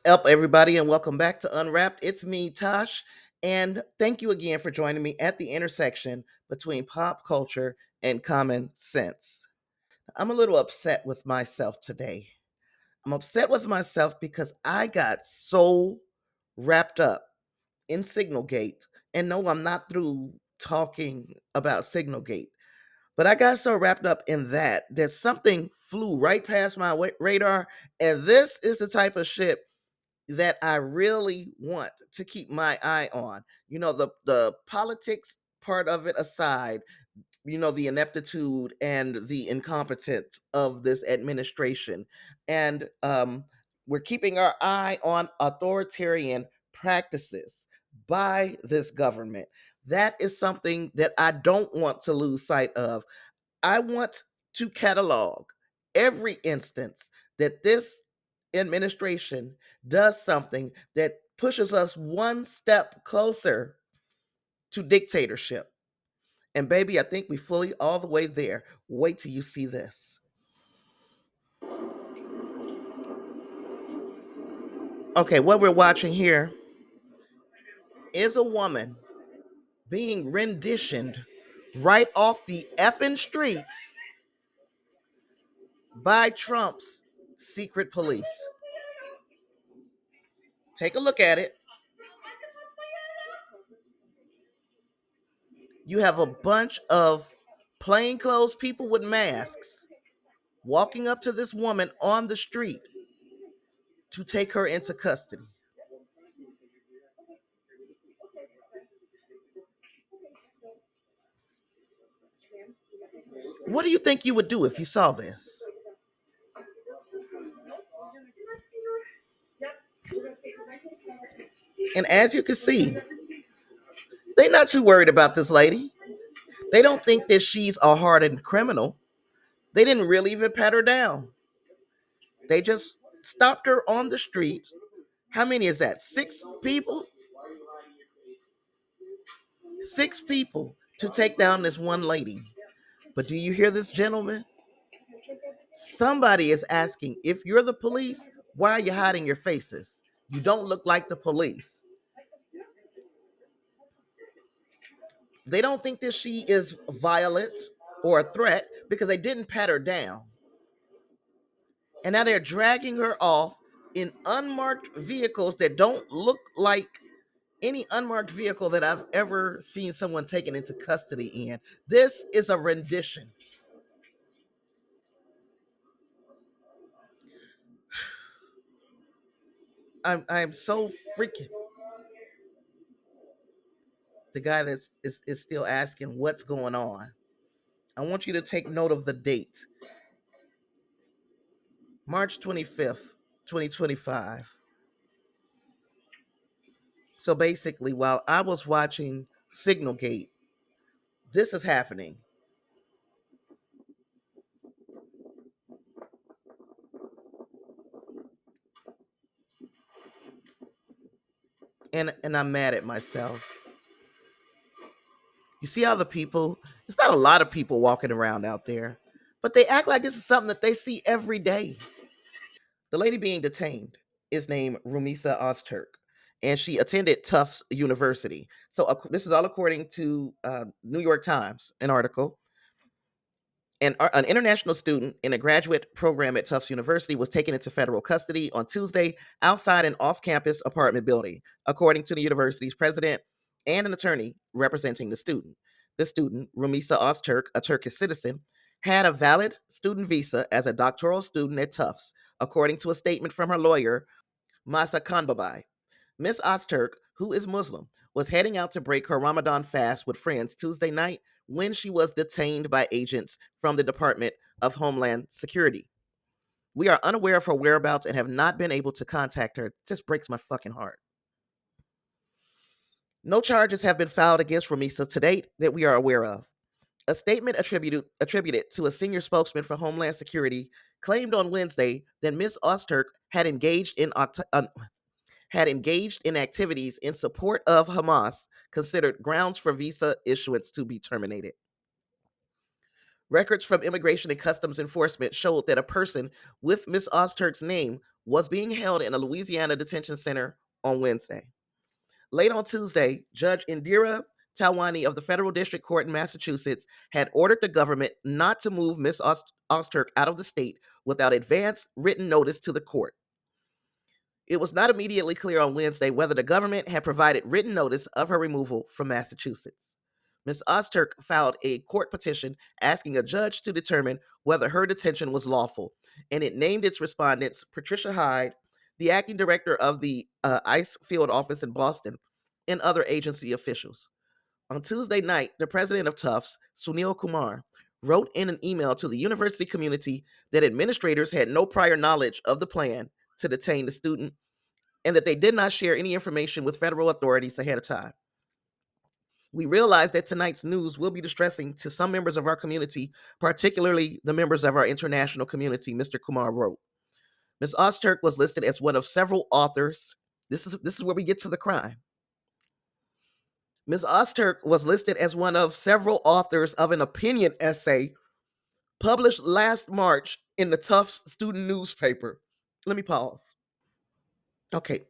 up, everybody, and welcome back to Unwrapped. It's me, Tosh, and thank you again for joining me at the intersection between pop culture and common sense. I'm a little upset with myself today. I'm upset with myself because I got so wrapped up in Signalgate, and no, I'm not through talking about Signalgate. But I got so wrapped up in that something flew right past my radar, and this is the type of shit that I really want to keep my eye on. The politics part of it aside, the ineptitude and the incompetence of this administration. And we're keeping our eye on authoritarian practices by this government. That is something that I don't want to lose sight of. I want to catalog every instance that this administration does something that pushes us one step closer to dictatorship. And baby, I think we fully all the way there. Wait till you see this. Okay, what we're watching here is a woman being renditioned right off the effing streets by Trump's secret police. Take a look at it. You have a bunch of plainclothes people with masks walking up to this woman on the street to take her into custody. What do you think you would do if you saw this? And as you can see, they're not too worried about this lady. They don't think that she's a hardened criminal. They didn't really even pat her down. They just stopped her on the street. How many is that? Six people? Six people to take down this one lady. But do you hear this, gentleman? Somebody is asking, if you're the police, why are you hiding your faces? You don't look like the police. They don't think that she is violent or a threat because they didn't pat her down. And now they're dragging her off in unmarked vehicles that don't look like any unmarked vehicle that I've ever seen someone taken into custody in. This is a rendition. I'm so freaking. The guy is still asking what's going on. I want you to take note of the date. March 25th, 2025. So basically, while I was watching Signalgate, this is happening. And I'm mad at myself. You see how the people, it's not a lot of people walking around out there, but they act like this is something that they see every day. The lady being detained is named Rumisa Ozturk, and she attended Tufts University. So this is all according to New York Times, an article. An international student in a graduate program at Tufts University was taken into federal custody on Tuesday outside an off campus apartment building, according to the university's president and an attorney representing the student. The student, Rumisa Ozturk, a Turkish citizen, had a valid student visa as a doctoral student at Tufts, according to a statement from her lawyer, Masa Kanbabai. Miss Ozturk, who is Muslim, was heading out to break her Ramadan fast with friends Tuesday night when she was detained by agents from the Department of Homeland Security. We are unaware of her whereabouts and have not been able to contact her. It just breaks my fucking heart. No charges have been filed against Ramisa to date that we are aware of. A statement attributed to a senior spokesman for Homeland Security claimed on Wednesday that Ms. Ozturk had engaged in activities in support of Hamas, considered grounds for visa issuance to be terminated. Records from Immigration and Customs Enforcement showed that a person with Miss Ozturk's name was being held in a Louisiana detention center on Wednesday. Late on Tuesday, Judge Indira Talwani of the Federal District Court in Massachusetts had ordered the government not to move Miss Ozturk out of the state without advance written notice to the court. It was not immediately clear on Wednesday whether the government had provided written notice of her removal from Massachusetts. Ms. Ozturk filed a court petition asking a judge to determine whether her detention was lawful, and it named its respondents Patricia Hyde, the acting director of the ICE field office in Boston, and other agency officials. On Tuesday night, the president of Tufts, Sunil Kumar, wrote in an email to the university community that administrators had no prior knowledge of the plan to detain the student and that they did not share any information with federal authorities ahead of time. We realize that tonight's news will be distressing to some members of our community, particularly the members of our international community, Mr. Kumar wrote. Ms. Ozturk was listed as one of several authors. This is where we get to the crime. Ms. Ozturk was listed as one of several authors of an opinion essay published last March in the Tufts student newspaper. Let me pause. Okay,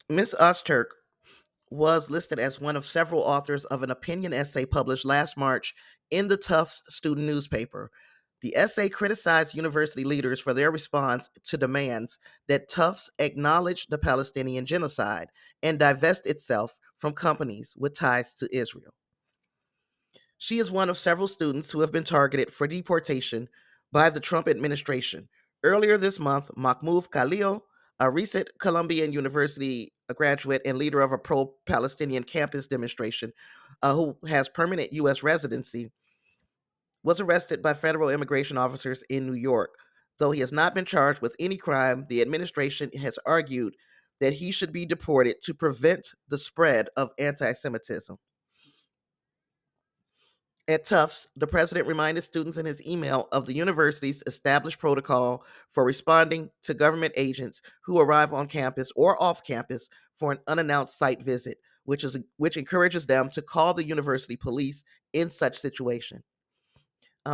Ms. Ozturk was listed as one of several authors of an opinion essay published last March in the Tufts student newspaper. The essay criticized university leaders for their response to demands that Tufts acknowledge the Palestinian genocide and divest itself from companies with ties to Israel. She is one of several students who have been targeted for deportation by the Trump administration. Earlier this month, Mahmoud Khalil, a recent Columbian University graduate and leader of a pro-Palestinian campus demonstration who has permanent U.S. residency, was arrested by federal immigration officers in New York. Though he has not been charged with any crime, the administration has argued that he should be deported to prevent the spread of anti-Semitism. At Tufts, the president reminded students in his email of the university's established protocol for responding to government agents who arrive on campus or off campus for an unannounced site visit, which encourages them to call the university police in such situation.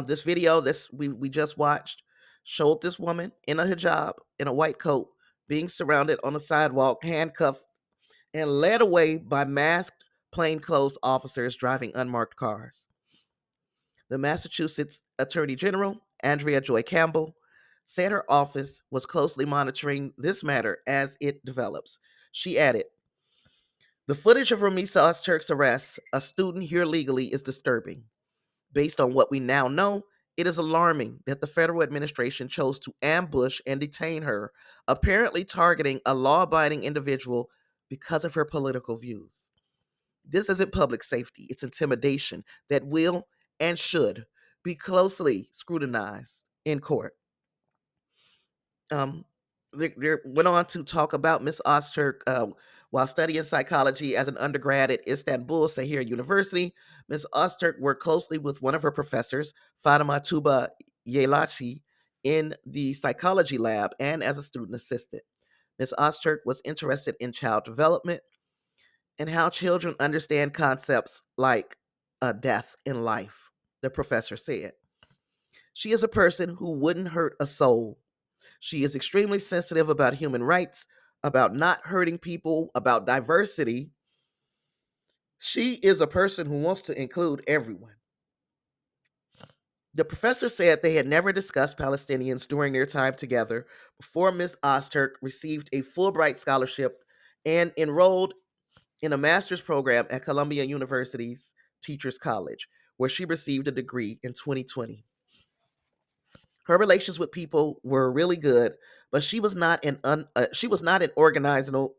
This video we just watched showed this woman in a hijab, in a white coat, being surrounded on a sidewalk, handcuffed, and led away by masked plainclothes officers driving unmarked cars. The Massachusetts Attorney General, Andrea Joy Campbell, said her office was closely monitoring this matter as it develops. She added, "The footage of Ramisa Ozturk's arrest, a student here legally, is disturbing. Based on what we now know, it is alarming that the federal administration chose to ambush and detain her, apparently targeting a law-abiding individual because of her political views. This isn't public safety, it's intimidation that will and should be closely scrutinized in court." Um, they went on to talk about Miss Ozturk while studying psychology as an undergrad at Istanbul Sahir University. Miss Ozturk worked closely with one of her professors, Fatima Tuba Yelachi, in the psychology lab and as a student assistant. Miss Ozturk was interested in child development and how children understand concepts like a death in life, the professor said. She is a person who wouldn't hurt a soul. She is extremely sensitive about human rights, about not hurting people, about diversity. She is a person who wants to include everyone. The professor said they had never discussed Palestinians during their time together before Ms. Ozturk received a Fulbright scholarship and enrolled in a master's program at Columbia University's Teachers College, where she received a degree in 2020. Her relations with people were really good, but she was not an organizational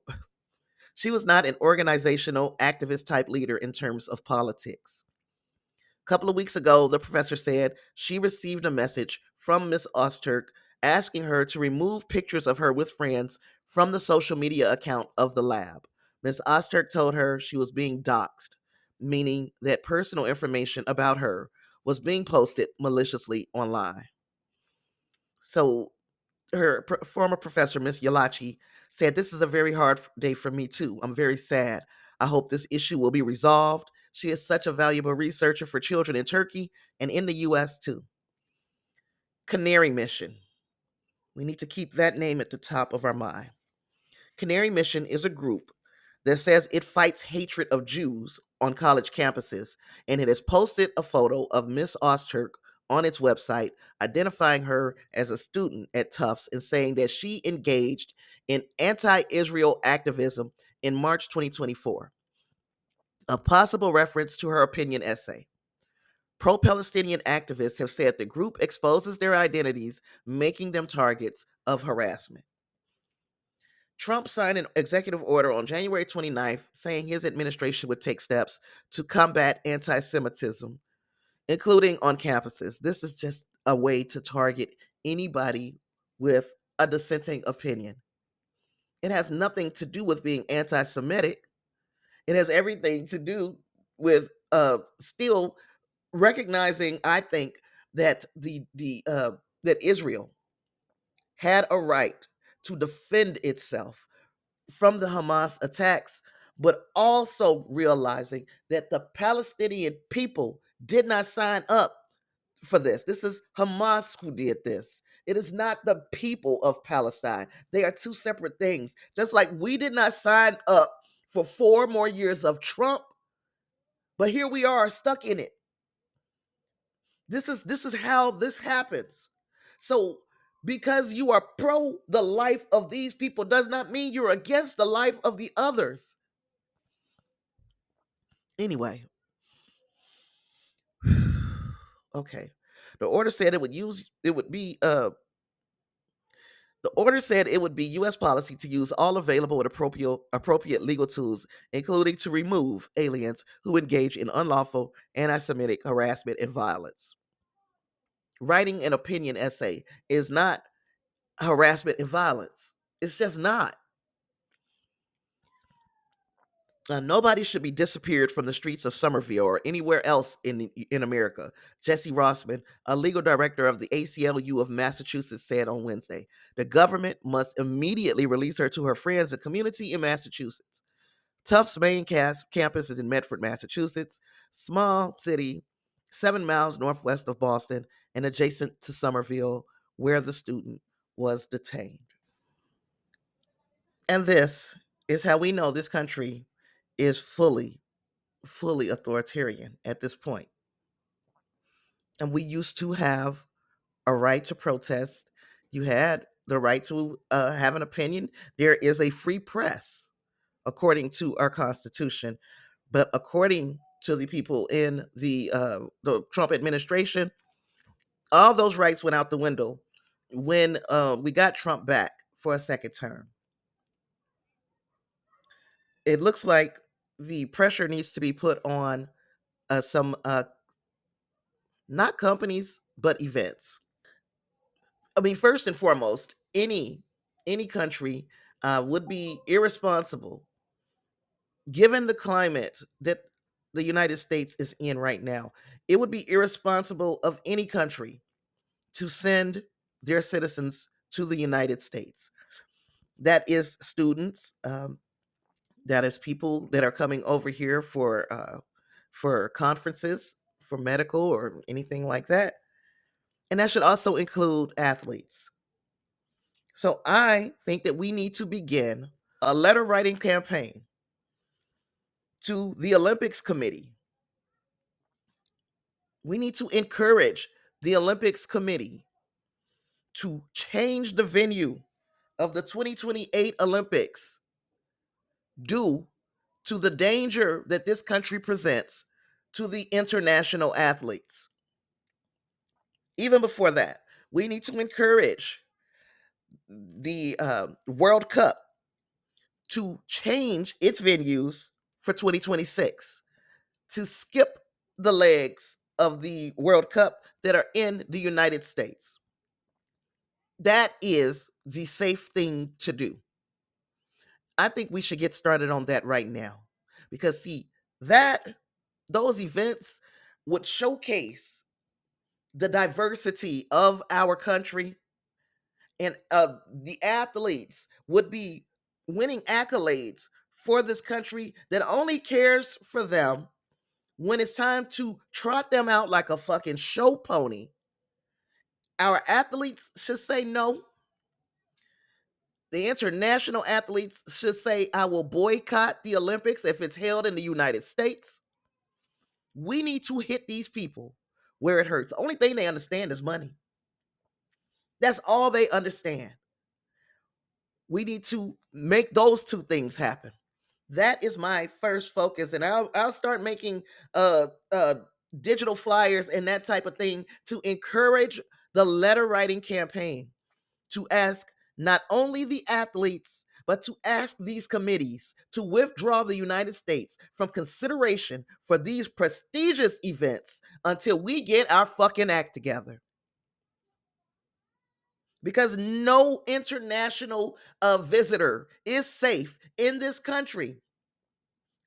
activist type leader in terms of politics. A couple of weeks ago, the professor said she received a message from Miss Ozturk asking her to remove pictures of her with friends from the social media account of the lab. Miss Ozturk told her she was being doxxed, meaning that personal information about her was being posted maliciously online. So her former professor, Miss Yalachi, said, "This is a very hard day for me too. I'm very sad. I hope this issue will be resolved. She is such a valuable researcher for children in Turkey and in the US too." Canary Mission. We need to keep that name at the top of our mind. Canary Mission is a group that says it fights hatred of Jews on college campuses, and it has posted a photo of Miss Osterk on its website, identifying her as a student at Tufts and saying that she engaged in anti Israel activism in March 2024, a possible reference to her opinion essay. Pro Palestinian activists have said the group exposes their identities, making them targets of harassment. Trump signed an executive order on January 29th saying his administration would take steps to combat anti Semitism, including on campuses. This is just a way to target anybody with a dissenting opinion. It has nothing to do with being anti Semitic, it has everything to do with still recognizing, I think, that that Israel had a right to defend itself from the Hamas attacks, but also realizing that the Palestinian people did not sign up for this. This is Hamas who did this. It is not the people of Palestine. They are two separate things. Just like we did not sign up for 4 more years of Trump, but here we are stuck in it. This is how this happens. So because you are pro the life of these people does not mean you're against the life of the others. Anyway, okay. The order said it would be US policy to use all available and appropriate legal tools, including to remove aliens who engage in unlawful anti-Semitic harassment and violence. Writing an opinion essay is not harassment and violence. It's just not. Nobody should be disappeared from the streets of Somerville or anywhere else in America. Jesse Rossman, a legal director of the ACLU of Massachusetts, said on Wednesday. The government must immediately release her to her friends and community in Massachusetts. Tufts' main campus is in Medford, Massachusetts, small city 7 miles northwest of Boston and adjacent to Somerville, where the student was detained. And this is how we know this country is fully authoritarian at this point. And we used to have a right to protest. You had the right to have an opinion. There is a free press, according to our Constitution. But according to the people in the Trump administration, all those rights went out the window when we got Trump back for a second term. It looks like the pressure needs to be put on some not companies but events. I mean, first and foremost, any country would be irresponsible given the climate that the United States is in right now. It would be irresponsible of any country to send their citizens to the United States. That is students. That is people that are coming over here for conferences, for medical or anything like that, and that should also include athletes. So I think that we need to begin a letter writing campaign to the Olympics Committee. We need to encourage the Olympics Committee to change the venue of the 2028 Olympics due to the danger that this country presents to the international athletes. Even before that, we need to encourage the World Cup to change its venues for 2026, to skip the legs of the World Cup that are in the United States. That is the safe thing to do. I think we should get started on that right now because, see, those events would showcase the diversity of our country, and the athletes would be winning accolades for this country that only cares for them when it's time to trot them out like a fucking show pony Our athletes should say no. The international athletes should say, I will boycott the Olympics if it's held in the United States. We need to hit these people where it hurts. The only thing they understand is money. That's all they understand. We need to make those two things happen. That is my first focus, and I'll start making digital flyers and that type of thing to encourage the letter writing campaign, to ask not only the athletes, but to ask these committees to withdraw the United States from consideration for these prestigious events until we get our fucking act together. Because no international visitor is safe in this country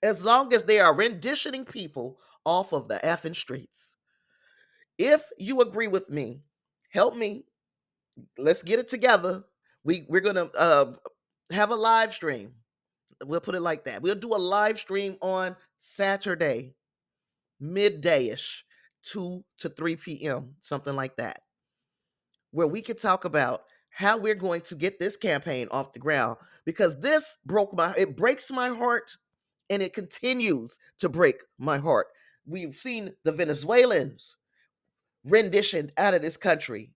as long as they are renditioning people off of the effing streets. If you agree with me, help me. Let's get it together. We're gonna have a live stream. We'll put it like that. We'll do a live stream on Saturday, midday-ish, 2 to 3 p.m., something like that, where we could talk about how we're going to get this campaign off the ground, because this it breaks my heart, and it continues to break my heart. We've seen the Venezuelans renditioned out of this country.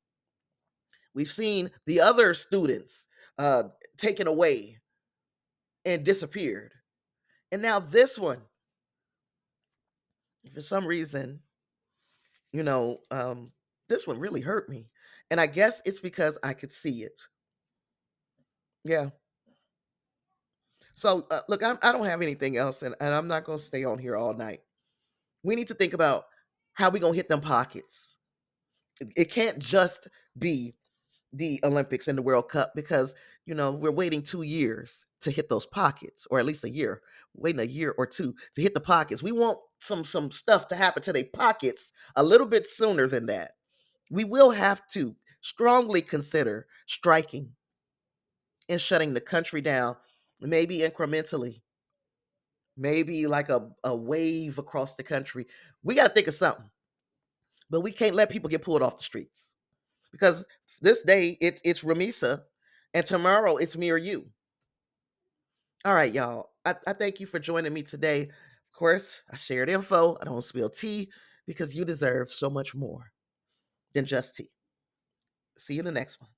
We've seen the other students uh, taken away and disappeared. And now this one, for some reason, you know, this one really hurt me. And I guess it's because I could see it. Yeah. So, look, I don't have anything else, and I'm not going to stay on here all night. We need to think about how we going to hit them pockets. It can't just be the Olympics and the World Cup, because we're waiting 2 years to hit those pockets, or at least a year, waiting a year or two to hit the pockets. We want some stuff to happen to their pockets a little bit sooner than that. We will have to strongly consider striking and shutting the country down, maybe incrementally, maybe like a wave across the country. We got to think of something, but we can't let people get pulled off the streets, because this day it's Ramisa, and tomorrow it's me or you. All right, y'all. I thank you for joining me today. Of course, I shared info. I don't spill tea, because you deserve so much more than just tea. See you in the next one.